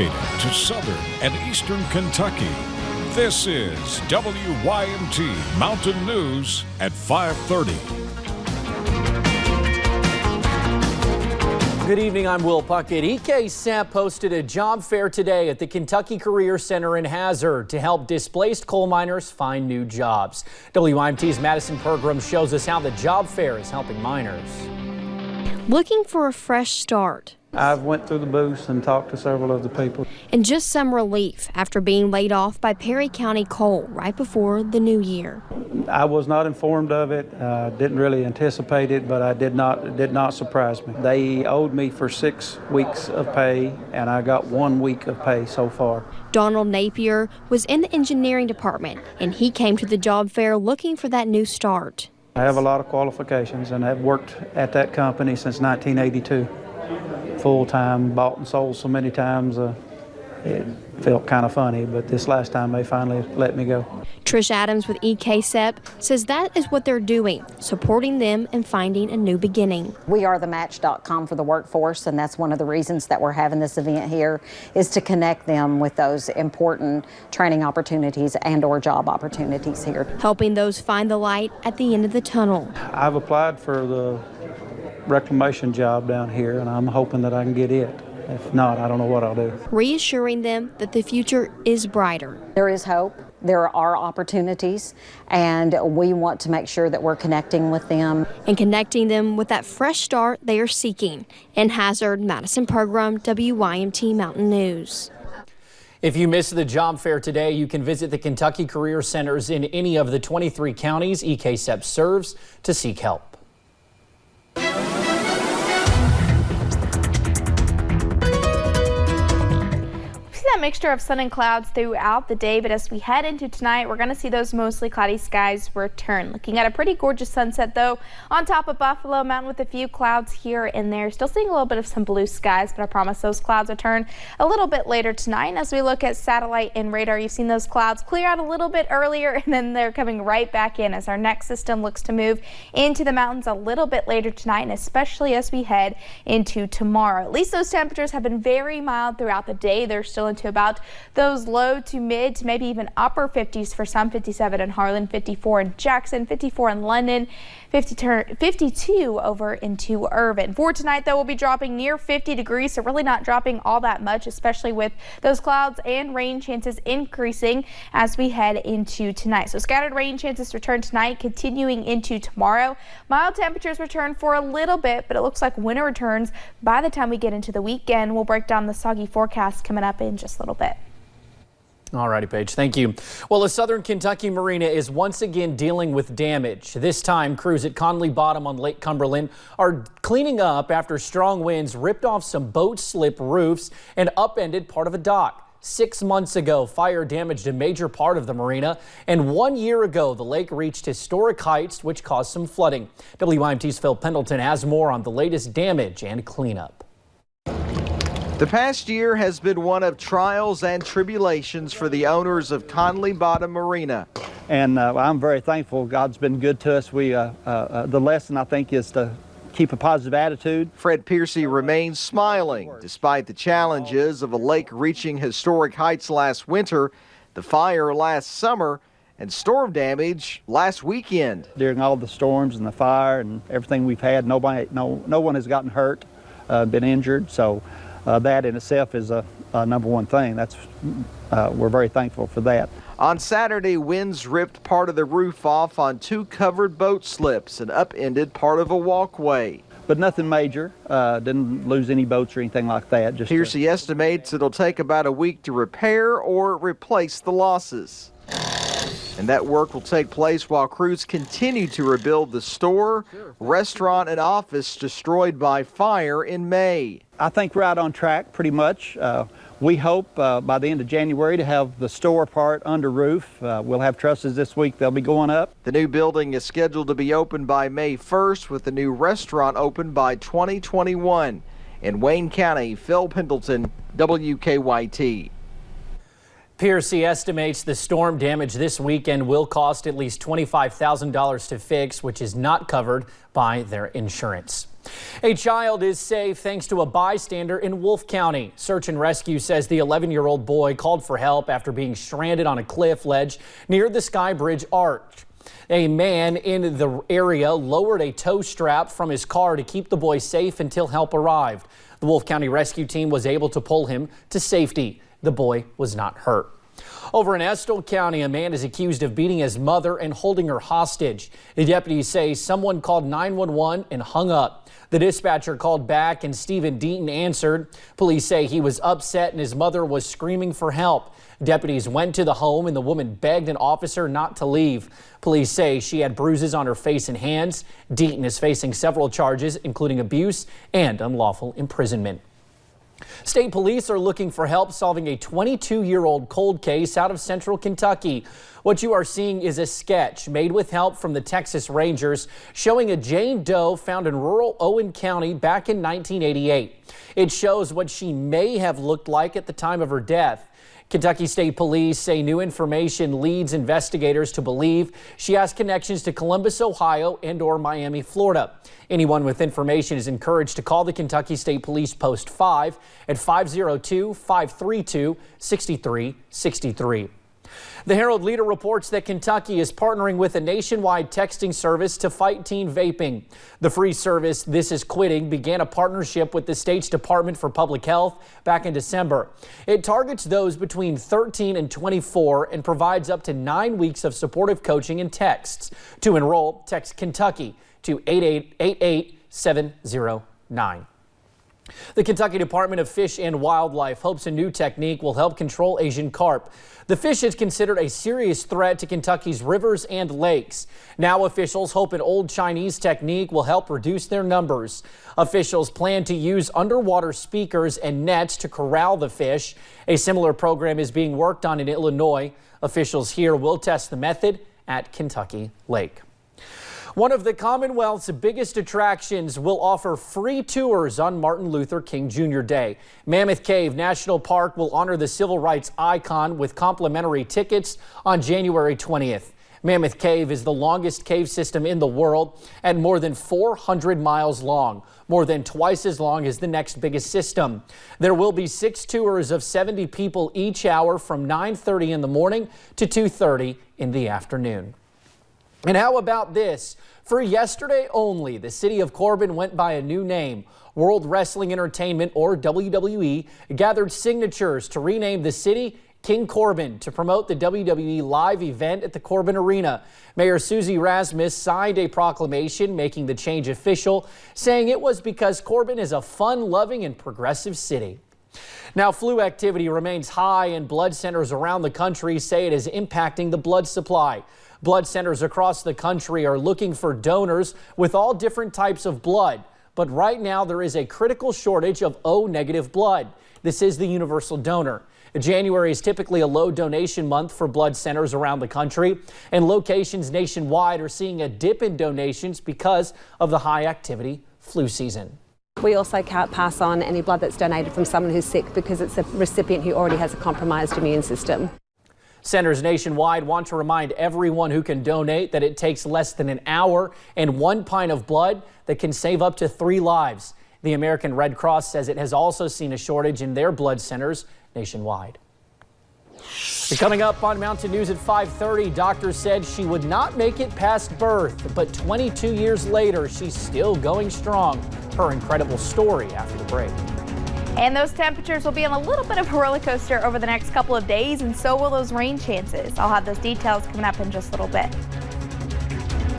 dedicated to southern and eastern Kentucky. This is WYMT Mountain News at 5:30. Good evening, I'm Will Puckett. EKSEP hosted a job fair today at the Kentucky Career Center in Hazard to help displaced coal miners find new jobs. WYMT's Madison Pergram shows us how the job fair is helping miners. Looking for a fresh start. I've went through the booths and talked to several of the people. And just some relief after being laid off by Perry County Coal right before the new year. I was not informed of it, didn't really anticipate it, but it did not surprise me. They owed me for 6 weeks of pay, and I got 1 week of pay so far. Donald Napier was in the engineering department, and he came to the job fair looking for that new start. I have a lot of qualifications and have worked at that company since 1982. Full-time, bought and sold so many times, it felt kind of funny, but this last time they finally let me go. Trish Adams with EKSEP says that is what they're doing, supporting them and finding a new beginning. We are the match.com for the workforce, and that's one of the reasons that we're having this event here, is to connect them with those important training opportunities and or job opportunities here. Helping those find the light at the end of the tunnel. I've applied for the reclamation job down here, and I'm hoping that I can get it. If not, I don't know what I'll do. Reassuring them that the future is brighter. There is hope. There are opportunities, and we want to make sure that we're connecting with them. And connecting them with that fresh start they are seeking. In Hazard, Madison Pergram, WYMT Mountain News. If you missed the job fair today, you can visit the Kentucky Career Centers in any of the 23 counties EKSEP serves to seek help. That mixture of sun and clouds throughout the day, but as we head into tonight, we're going to see those mostly cloudy skies return. Looking at a pretty gorgeous sunset though on top of Buffalo Mountain with a few clouds here and there. Still seeing a little bit of some blue skies, but I promise those clouds return a little bit later tonight. And as we look at satellite and radar, you've seen those clouds clear out a little bit earlier, and then they're coming right back in as our next system looks to move into the mountains a little bit later tonight, and especially as we head into tomorrow. At least those temperatures have been very mild throughout the day. They're still into about those low to mid to maybe even upper 50s for some. 57 in Harlan, 54 in Jackson, 54 in London, 52 over into Irvin. For tonight though, we'll be dropping near 50 degrees, so really not dropping all that much, especially with those clouds and rain chances increasing as we head into tonight. So scattered rain chances return tonight, continuing into tomorrow. Mild temperatures return for a little bit, but it looks like winter returns by the time we get into the weekend. We'll break down the soggy forecast coming up in just a little bit. All righty, Paige, thank you. Well, a Southern Kentucky marina is once again dealing with damage. This time, crews at Conley Bottom on Lake Cumberland are cleaning up after strong winds ripped off some boat slip roofs and upended part of a dock. 6 months ago, fire damaged a major part of the marina, and 1 year ago, the lake reached historic heights, which caused some flooding. WYMT's Phil Pendleton has more on the latest damage and cleanup. The past year has been one of trials and tribulations for the owners of Conley Bottom Marina. And I'm very thankful. God's been good to us. The lesson, I think, is to keep a positive attitude. Fred Piercy remains smiling despite the challenges of a lake reaching historic heights last winter, the fire last summer, and storm damage last weekend. During all the storms and the fire and everything we've had, no one has gotten hurt, been injured. So that in itself is a number one thing. We're very thankful for that. On Saturday, winds ripped part of the roof off on 2 covered boat slips and upended part of a walkway. But nothing major. Didn't lose any boats or anything like that. Piercy estimates it'll take about a week to repair or replace the losses. And that work will take place while crews continue to rebuild the store, restaurant, and office destroyed by fire in May. I think we're out on track pretty much. We hope by the end of January to have the store part under roof. We'll have trusses this week. They'll be going up. The new building is scheduled to be open by May 1st, with the new restaurant open by 2021. In Wayne County, Phil Pendleton, WKYT. Piercy estimates the storm damage this weekend will cost at least $25,000 to fix, which is not covered by their insurance. A child is safe thanks to a bystander in Wolfe County. Search and Rescue says the 11-year-old boy called for help after being stranded on a cliff ledge near the Sky Bridge Arch. A man in the area lowered a tow strap from his car to keep the boy safe until help arrived. The Wolfe County rescue team was able to pull him to safety. The boy was not hurt. Over in Estill County, a man is accused of beating his mother and holding her hostage. The deputies say someone called 911 and hung up. The dispatcher called back and Stephen Deaton answered. Police say he was upset and his mother was screaming for help. Deputies went to the home and the woman begged an officer not to leave. Police say she had bruises on her face and hands. Deaton is facing several charges, including abuse and unlawful imprisonment. State police are looking for help solving a 22-year-old cold case out of central Kentucky. What you are seeing is a sketch made with help from the Texas Rangers showing a Jane Doe found in rural Owen County back in 1988. It shows what she may have looked like at the time of her death. Kentucky State Police say new information leads investigators to believe she has connections to Columbus, Ohio and/or Miami, Florida. Anyone with information is encouraged to call the Kentucky State Police Post 5 at 502-532-6363. The Herald Leader reports that Kentucky is partnering with a nationwide texting service to fight teen vaping. The free service, This Is Quitting, began a partnership with the state's Department for Public Health back in December. It targets those between 13 and 24 and provides up to 9 weeks of supportive coaching and texts. To enroll, text Kentucky to 888-709. The Kentucky Department of Fish and Wildlife hopes a new technique will help control Asian carp. The fish is considered a serious threat to Kentucky's rivers and lakes. Now officials hope an old Chinese technique will help reduce their numbers. Officials plan to use underwater speakers and nets to corral the fish. A similar program is being worked on in Illinois. Officials here will test the method at Kentucky Lake. One of the Commonwealth's biggest attractions will offer free tours on Martin Luther King Jr. Day. Mammoth Cave National Park will honor the civil rights icon with complimentary tickets on January 20th. Mammoth Cave is the longest cave system in the world and more than 400 miles long, more than twice as long as the next biggest system. There will be 6 tours of 70 people each hour from 9:30 in the morning to 2:30 in the afternoon. And how about this? For yesterday only, the city of Corbin went by a new name. World Wrestling Entertainment, or WWE, gathered signatures to rename the city King Corbin to promote the WWE live event at the Corbin Arena. Mayor Susie Rasmus signed a proclamation making the change official, saying it was because Corbin is a fun-loving and progressive city. Now, flu activity remains high and blood centers around the country say it is impacting the blood supply. Blood centers across the country are looking for donors with all different types of blood. But right now there is a critical shortage of O-negative blood. This is the universal donor. January is typically a low donation month for blood centers around the country, and locations nationwide are seeing a dip in donations because of the high activity flu season. We also can't pass on any blood that's donated from someone who's sick because it's a recipient who already has a compromised immune system. Centers nationwide want to remind everyone who can donate that it takes less than an hour and 1 pint of blood that can save up to 3 lives. The American Red Cross says it has also seen a shortage in their blood centers nationwide. Coming up on Mountain News at 5:30, doctors said she would not make it past birth, but 22 years later, she's still going strong. Her incredible story after the break. And those temperatures will be on a little bit of a roller coaster over the next couple of days, and so will those rain chances. I'll have those details coming up in just a little bit.